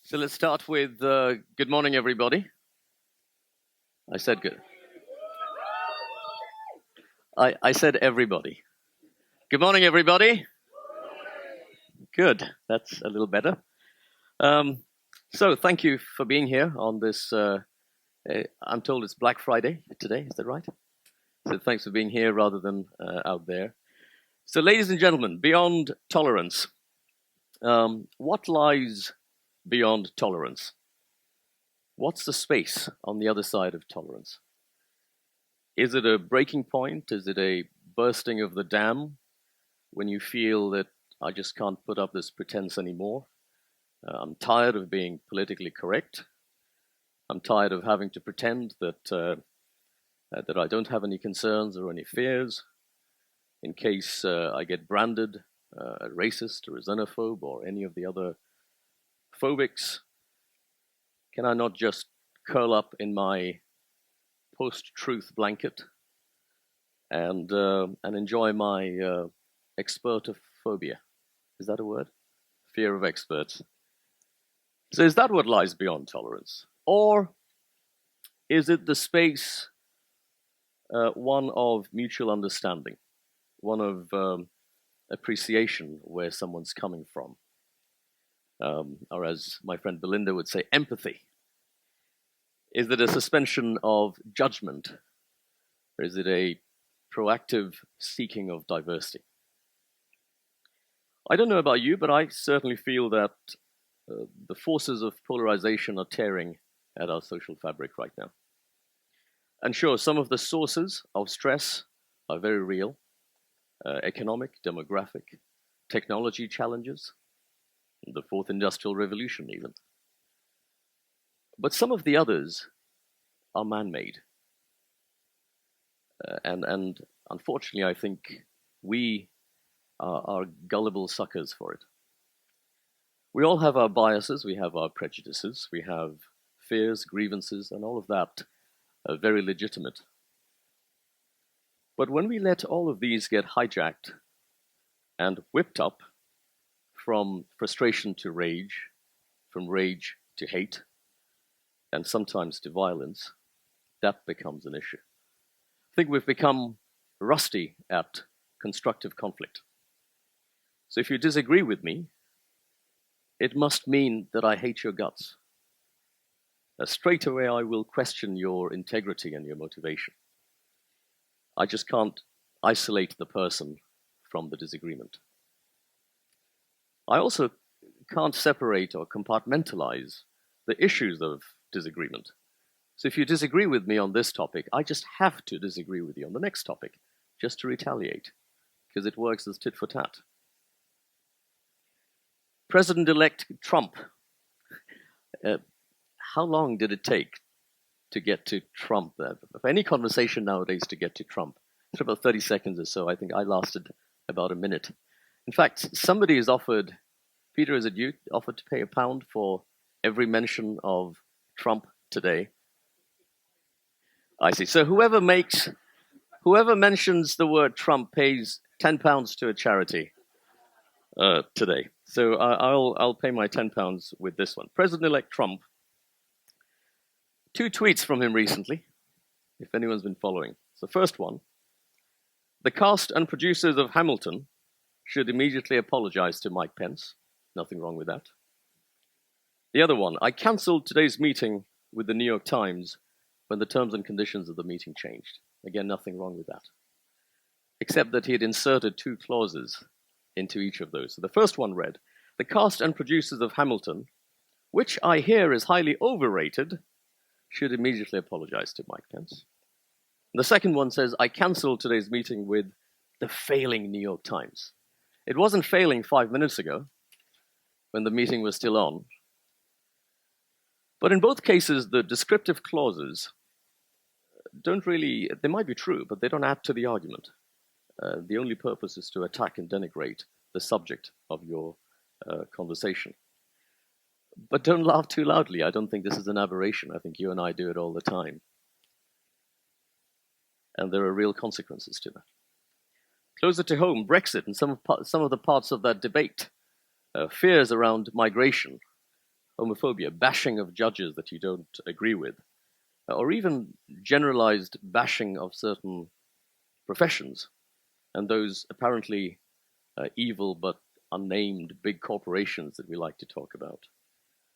So let's start with good morning, everybody. I said good. I said everybody. Good morning, everybody. Good. That's a little better. So thank you for being here on this. I'm told it's Black Friday today. Is that right? So thanks for being here rather than out there. So, ladies and gentlemen, beyond tolerance, what lies beyond tolerance? What's the space on the other side of tolerance? Is it a breaking point? Is it a bursting of the dam when you feel that I just can't put up this pretense anymore? I'm tired of being politically correct. I'm tired of having to pretend that I don't have any concerns or any fears in case I get branded a racist or a xenophobe or any of the other phobics. Can I not just curl up in my post-truth blanket and enjoy my expertophobia? Is that a word? Fear of experts. So is that what lies beyond tolerance? Or is it the space, one of mutual understanding, one of appreciation where someone's coming from? Or as my friend Belinda would say, empathy. Is it a suspension of judgment? Or is it a proactive seeking of diversity? I don't know about you, but I certainly feel that the forces of polarization are tearing at our social fabric right now. And sure, some of the sources of stress are very real. Economic, demographic, technology challenges, the fourth industrial revolution even. But some of the others are man-made. And unfortunately, I think we are gullible suckers for it. We all have our biases, we have our prejudices, we have fears, grievances, and all of that are very legitimate. But when we let all of these get hijacked and whipped up from frustration to rage, from rage to hate, and sometimes to violence, that becomes an issue. I think we've become rusty at constructive conflict. So if you disagree with me, it must mean that I hate your guts. Straight away, I will question your integrity and your motivation. I just can't isolate the person from the disagreement. I also can't separate or compartmentalize the issues of disagreement. So if you disagree with me on this topic, I just have to disagree with you on the next topic, just to retaliate, because it works as tit for tat. President-elect Trump, how long did it take to get to Trump? For any conversation nowadays to get to Trump, it's about 30 seconds or so. I think I lasted about a minute. In fact, somebody has offered, Peter, is it you, offered to pay £1 for every mention of Trump today? I see. So whoever mentions the word Trump pays £10 to a charity today. So I'll pay my £10 with this one. President-elect Trump. 2 tweets from him recently, if anyone's been following. So first one, the cast and producers of Hamilton should immediately apologize to Mike Pence. Nothing wrong with that. The other one, I cancelled today's meeting with the New York Times when the terms and conditions of the meeting changed. Again, nothing wrong with that. Except that he had inserted 2 clauses into each of those. So the first one read, the cast and producers of Hamilton, which I hear is highly overrated, should immediately apologize to Mike Pence. The second one says, I cancelled today's meeting with the failing New York Times. It wasn't failing 5 minutes ago when the meeting was still on. But in both cases, the descriptive clauses don't really, they might be true, but they don't add to the argument. The only purpose is to attack and denigrate the subject of your conversation. But don't laugh too loudly. I don't think this is an aberration. I think you and I do it all the time. And there are real consequences to that. Closer to home, Brexit and some of the parts of that debate, fears around migration, homophobia, bashing of judges that you don't agree with, or even generalized bashing of certain professions and those apparently evil but unnamed big corporations that we like to talk about.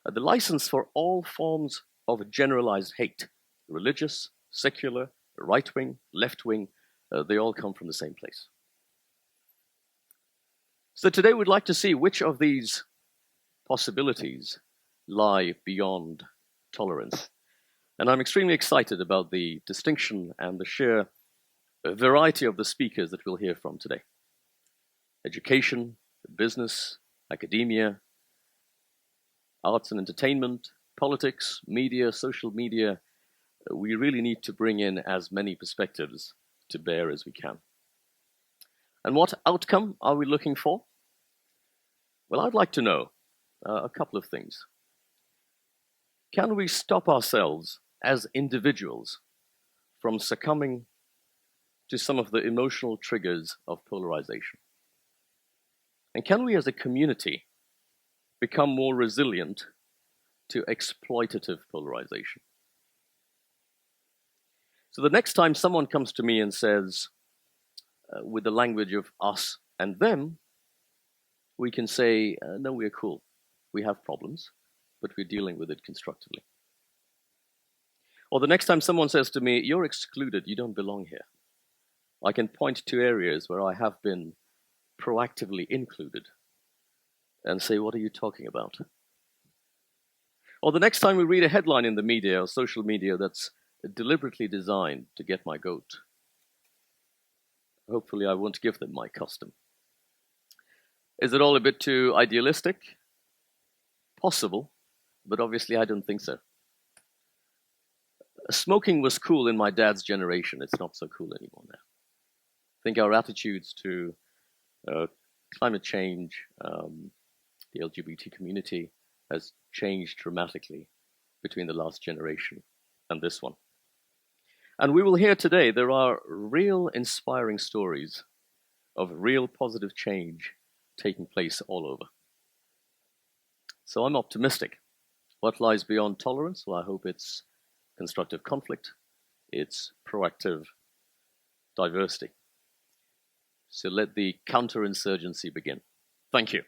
The license for all forms of generalized hate, religious, secular, right-wing, left-wing, they all come from the same place. So today we'd like to see which of these possibilities lie beyond tolerance. And I'm extremely excited about the distinction and the sheer variety of the speakers that we'll hear from today. Education, business, academia, arts and entertainment, politics, media, social media. We really need to bring in as many perspectives to bear as we can. And what outcome are we looking for? Well, I'd like to know a couple of things. Can we stop ourselves as individuals from succumbing to some of the emotional triggers of polarization? And can we as a community become more resilient to exploitative polarization? So the next time someone comes to me and says, with the language of us and them, we can say, no, we're cool. We have problems, but we're dealing with it constructively. Or the next time someone says to me, you're excluded, you don't belong here, I can point to areas where I have been proactively included and say, what are you talking about? Or the next time we read a headline in the media or social media that's deliberately designed to get my goat, hopefully I won't give them my custom. Is it all a bit too idealistic? Possible, but obviously I don't think so. Smoking was cool in my dad's generation. It's not so cool anymore now. I think our attitudes to climate change, the LGBT community has changed dramatically between the last generation and this one. And we will hear today there are real inspiring stories of real positive change taking place all over. So I'm optimistic. What lies beyond tolerance? Well, I hope it's constructive conflict. It's proactive diversity. So let the counterinsurgency begin. Thank you.